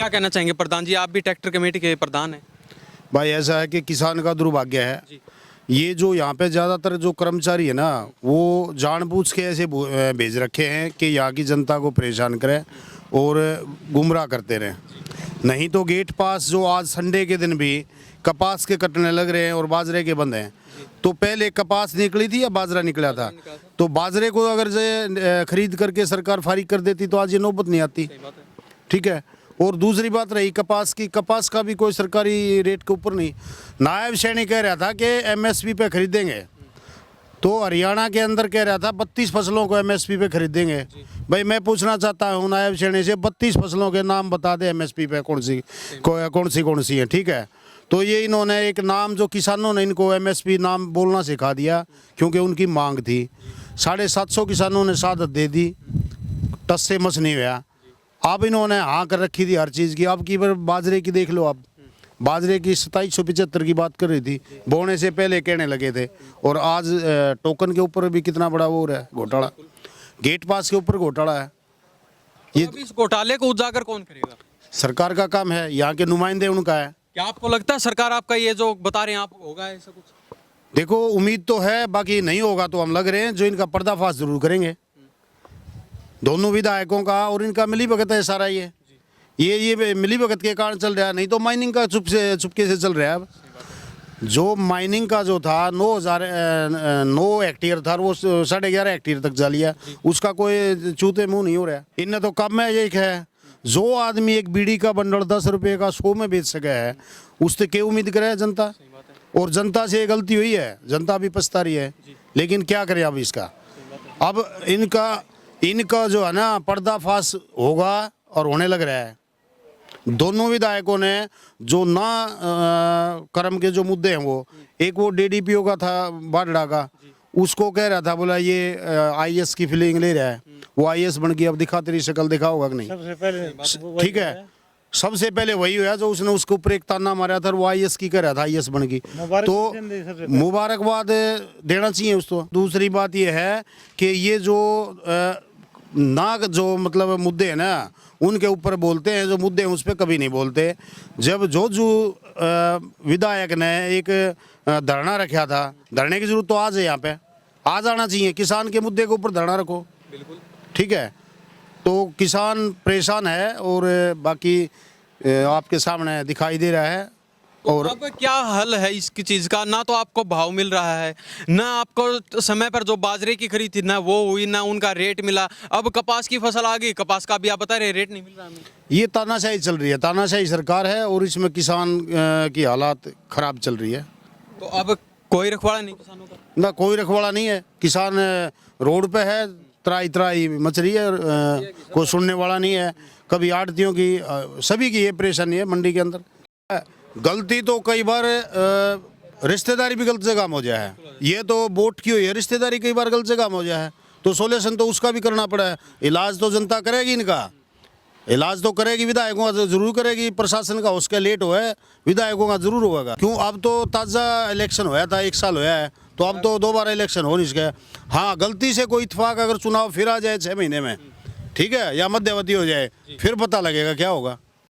क्या कहना चाहेंगे प्रधान जी, आप भी ट्रैक्टर कमेटी के प्रधान हैं। भाई ऐसा है कि किसान का दुर्भाग्य है, ये जो यहाँ पे ज़्यादातर जो कर्मचारी है ना, वो जानबूझ के ऐसे भेज रखे हैं कि यहाँ की जनता को परेशान करें और गुमराह करते रहें। नहीं तो गेट पास जो आज संडे के दिन भी कपास के कटने लग रहे हैं और बाजरे के बंद हैं, तो पहले कपास निकली थी या बाजरा निकला था, तो बाजरे को अगर जो खरीद करके सरकार फारिग कर देती तो आज ये नौबत नहीं आती। ठीक है। और दूसरी बात रही कपास की, कपास का भी कोई सरकारी रेट के ऊपर नहीं। नायब सैनी कह रहा था कि एमएसपी पे खरीदेंगे, तो हरियाणा के अंदर कह रहा था 32 फसलों को एमएसपी पे खरीदेंगे। भाई मैं पूछना चाहता हूँ नायब सैनी से, 32 फसलों के नाम बता दे एमएसपी पे कौन सी है। ठीक है। तो ये इन्होंने एक नाम जो किसानों ने इनको एमएसपी नाम बोलना सिखा दिया, क्योंकि उनकी मांग थी। 750 किसानों ने शहादत दे दी, टस से मस नहीं हुआ। अब इन्होंने हाँ कर रखी थी हर चीज़ की। अब की बार बाजरे की देख लो, आप बाजरे की 2775 की बात कर रही थी, बोने से पहले कहने लगे थे, और आज टोकन के ऊपर भी कितना बड़ा वो है घोटाला, गेट पास के ऊपर घोटाला है। ये इस घोटाले को उजागर कौन करेगा? सरकार का काम है, यहाँ के नुमाइंदे उनका है। क्या आपको लगता है सरकार आपका ये जो बता रहे हैं आप होगा ऐसा कुछ? देखो उम्मीद तो है, बाकी नहीं होगा तो हम लग रहे हैं जो इनका पर्दाफाश जरूर करेंगे, दोनों विधायकों का और इनका मिली भगत है सारा। ये मिली भगत के कारण चल रहा है, नहीं तो माइनिंग का चुपके से चल रहा है। अब जो माइनिंग का जो था 9 हेक्टेयर था, वो 11.5 हेक्टेयर तक जा लिया, उसका कोई चूते मुंह नहीं हो रहा है। इनने तो कम में एक है, जो आदमी एक बीड़ी का बंडल 10 रुपये का 100 में बेच सका है, उससे क्या उम्मीद करे जनता? और जनता से गलती हुई है, जनता भी पछता रही है, लेकिन क्या करें अब इसका। अब इनका जो है ना पर्दाफाश होगा और होने लग रहा है। दोनों विधायकों ने जो ना कर्म के जो मुद्दे हैं, वो एक वो डीडीपीओ का था बाडड़ा का, उसको कह रहा था, बोला ये आईएएस की फीलिंग ले रहा है, वो आईएएस बन गया। अब दिखा तेरी शक्ल दिखा होगा कि नहीं? सबसे पहले ठीक है, सबसे पहले वही हुआ जो उसने उसके ऊपर एक ताना मारा था, वो आईएएस की कह रहा था आईएएस बन गई, तो मुबारकबाद देना चाहिए उसको। दूसरी बात ये है कि ये जो जो मतलब मुद्दे हैं ना, उनके ऊपर बोलते हैं, जो मुद्दे हैं उस पर कभी नहीं बोलते। जब जो विधायक ने एक धरना रखा था, धरने की जरूरत तो आज है, यहाँ पे आज आना चाहिए, किसान के मुद्दे के ऊपर धरना रखो। बिल्कुल ठीक है। तो किसान परेशान है और बाकी आपके सामने दिखाई दे रहा है। और अब क्या हल है इसकी चीज़ का? ना तो आपको भाव मिल रहा है, ना आपको समय पर जो बाजरे की खरीद थी ना वो हुई, ना उनका रेट मिला। अब कपास की फसल आ गई, कपास का भी आप बता रहे रेट नहीं मिल रहा हमें। ये तानाशाही चल रही है, तानाशाही सरकार है, और इसमें किसान की हालात खराब चल रही है। तो अब कोई रखवाड़ा नहीं किसानों का? ना कोई रखवाड़ा नहीं है, किसान रोड पे है, त्राई मच रही है, कोई सुनने वाला नहीं है। कभी आड़तियों की, सभी की ये परेशानी है मंडी के अंदर। गलती तो कई बार रिश्तेदारी भी गलत जगह में हो जाए है, ये तो वोट की हुई है, रिश्तेदारी कई बार गलत जगह में हो जाए है, तो सोल्यूशन तो उसका भी करना पड़ा है। इलाज तो जनता करेगी, इनका इलाज तो करेगी, विधायकों का जरूर करेगी, प्रशासन का उसका लेट हुआ है, विधायकों का जरूर होगा। क्यों, अब तो ताज़ा इलेक्शन होया था, 1 साल होया है, तो अब तो दोबारा इलेक्शन हो नहीं सके। हाँ, गलती से कोई इत्तेफाक अगर चुनाव फिर आ जाए 6 महीने में, ठीक है, या मध्यवर्ती हो जाए, फिर पता लगेगा क्या होगा।